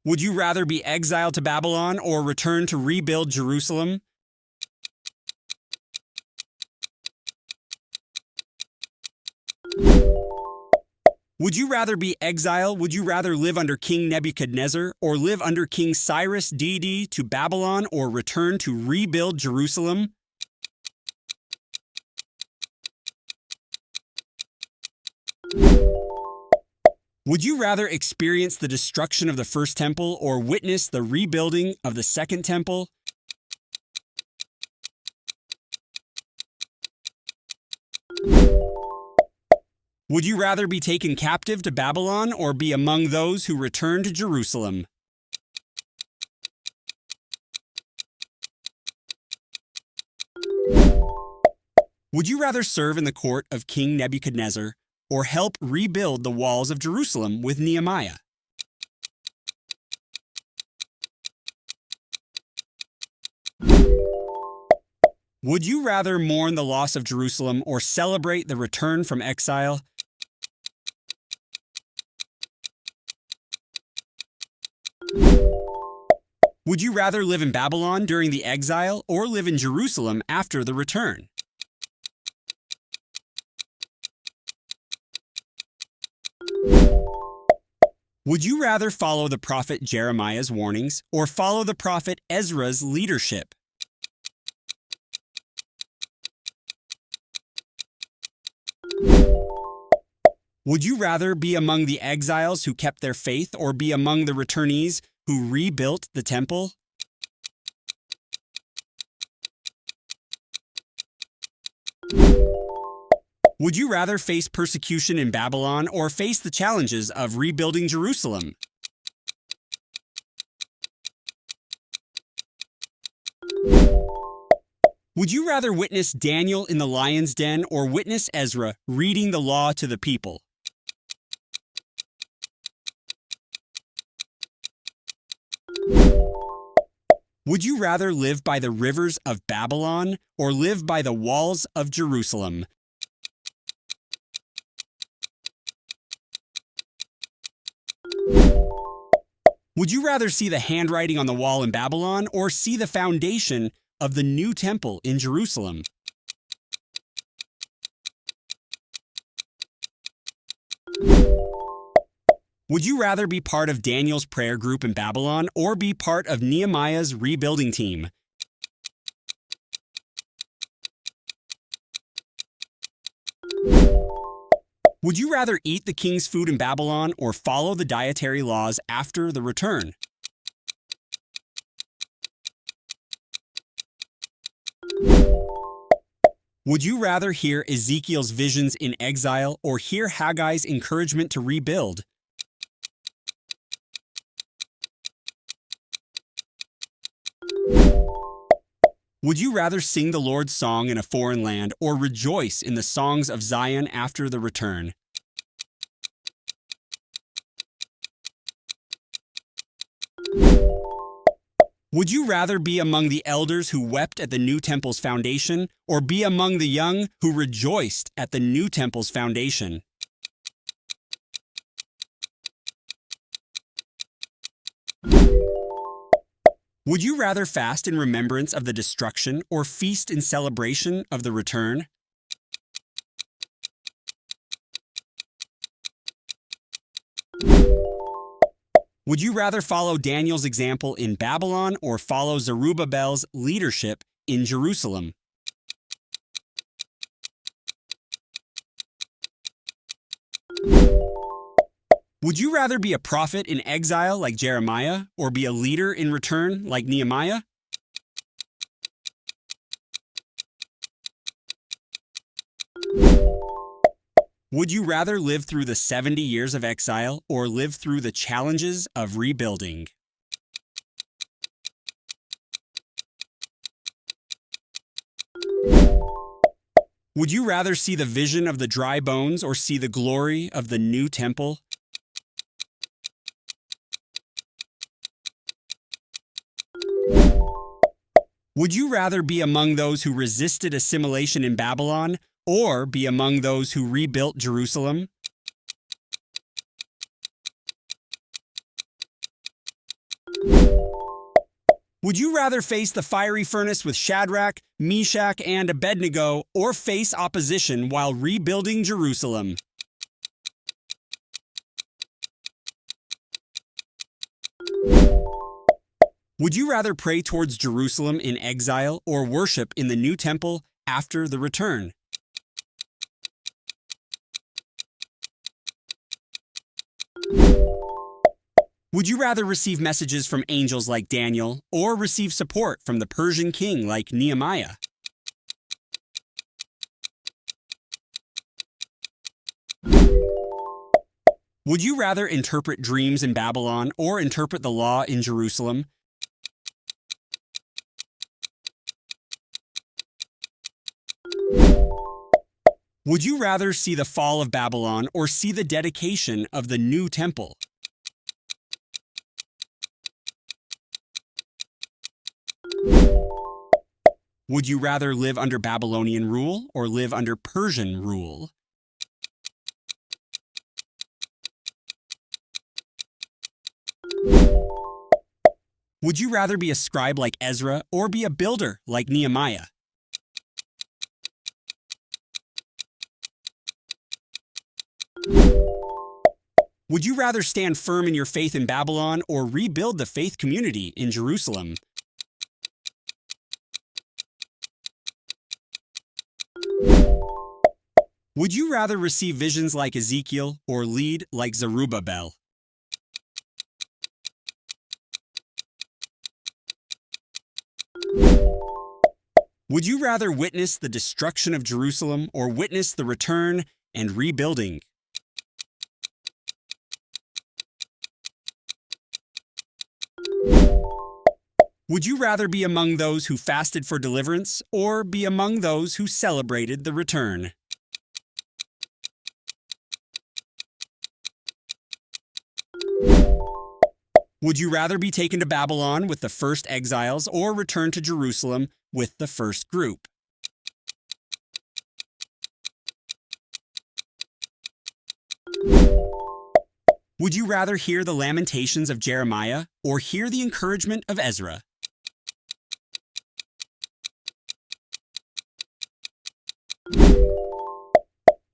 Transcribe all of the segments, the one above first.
Would you rather be exiled to Babylon or return to rebuild Jerusalem? Would you rather be exiled? Would you rather live under King Nebuchadnezzar or live under King Cyrus DD to Babylon or return to rebuild Jerusalem? Would you rather experience the destruction of the first temple or witness the rebuilding of the second temple? Would you rather be taken captive to Babylon or be among those who return to Jerusalem? Would you rather serve in the court of King Nebuchadnezzar or help rebuild the walls of Jerusalem with Nehemiah? Would you rather mourn the loss of Jerusalem or celebrate the return from exile? Would you rather live in Babylon during the exile or live in Jerusalem after the return? Would you rather follow the prophet Jeremiah's warnings or follow the prophet Ezra's leadership? Would you rather be among the exiles who kept their faith or be among the returnees who rebuilt the temple? Would you rather face persecution in Babylon or face the challenges of rebuilding Jerusalem? Would you rather witness Daniel in the lion's den or witness Ezra reading the law to the people? Would you rather live by the rivers of Babylon or live by the walls of Jerusalem? Would you rather see the handwriting on the wall in Babylon or see the foundation of the new temple in Jerusalem? Would you rather be part of Daniel's prayer group in Babylon or be part of Nehemiah's rebuilding team? Would you rather eat the king's food in Babylon or follow the dietary laws after the return? Would you rather hear Ezekiel's visions in exile or hear Haggai's encouragement to rebuild? Would you rather sing the Lord's song in a foreign land or rejoice in the songs of Zion after the return? Would you rather be among the elders who wept at the new temple's foundation or be among the young who rejoiced at the new temple's foundation? Would you rather fast in remembrance of the destruction or feast in celebration of the return? Would you rather follow Daniel's example in Babylon or follow Zerubbabel's leadership in Jerusalem? Would you rather be a prophet in exile like Jeremiah or be a leader in return like Nehemiah? Would you rather live through the 70 years of exile or live through the challenges of rebuilding? Would you rather see the vision of the dry bones or see the glory of the new temple? Would you rather be among those who resisted assimilation in Babylon or be among those who rebuilt Jerusalem? Would you rather face the fiery furnace with Shadrach, Meshach, and Abednego, or face opposition while rebuilding Jerusalem? Would you rather pray towards Jerusalem in exile or worship in the new temple after the return? Would you rather receive messages from angels like Daniel or receive support from the Persian king like Nehemiah? Would you rather interpret dreams in Babylon or interpret the law in Jerusalem? Would you rather see the fall of Babylon or see the dedication of the new temple? Would you rather live under Babylonian rule or live under Persian rule? Would you rather be a scribe like Ezra or be a builder like Nehemiah? Would you rather stand firm in your faith in Babylon or rebuild the faith community in Jerusalem? Would you rather receive visions like Ezekiel or lead like Zerubbabel? Would you rather witness the destruction of Jerusalem or witness the return and rebuilding? Would you rather be among those who fasted for deliverance or be among those who celebrated the return? Would you rather be taken to Babylon with the first exiles or return to Jerusalem with the first group? Would you rather hear the lamentations of Jeremiah or hear the encouragement of Ezra?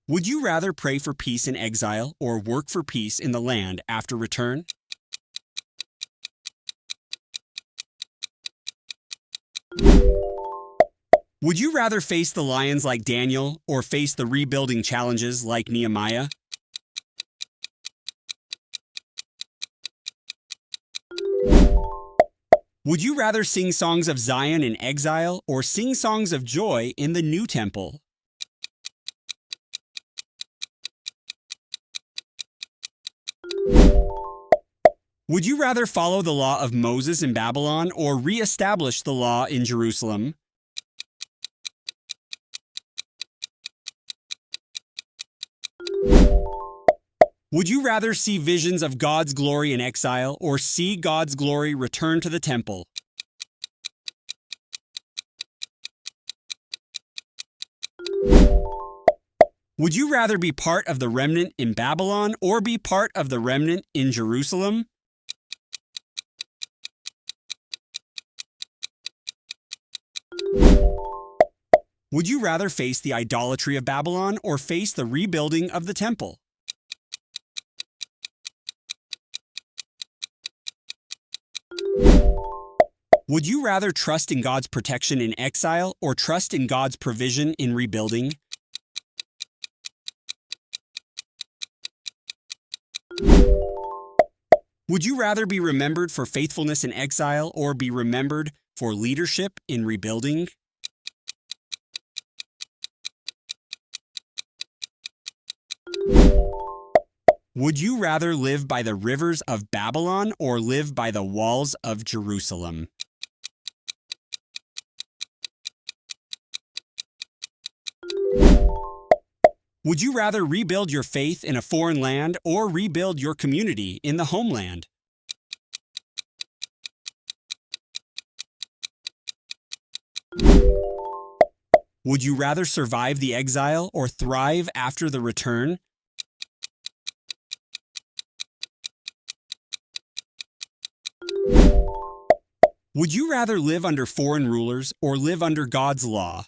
Would you rather pray for peace in exile or work for peace in the land after return? Would you rather face the lions like Daniel or face the rebuilding challenges like Nehemiah? Would you rather sing songs of Zion in exile or sing songs of joy in the new temple? Would you rather follow the law of Moses in Babylon or re-establish the law in Jerusalem? Would you rather see visions of God's glory in exile or see God's glory return to the temple? Would you rather be part of the remnant in Babylon or be part of the remnant in Jerusalem? Would you rather face the idolatry of Babylon or face the rebuilding of the temple? Would you rather trust in God's protection in exile or trust in God's provision in rebuilding? Would you rather be remembered for faithfulness in exile or be remembered for leadership in rebuilding? Would you rather live by the rivers of Babylon or live by the walls of Jerusalem? Would you rather rebuild your faith in a foreign land or rebuild your community in the homeland? Would you rather survive the exile or thrive after the return? Would you rather live under foreign rulers or live under God's law?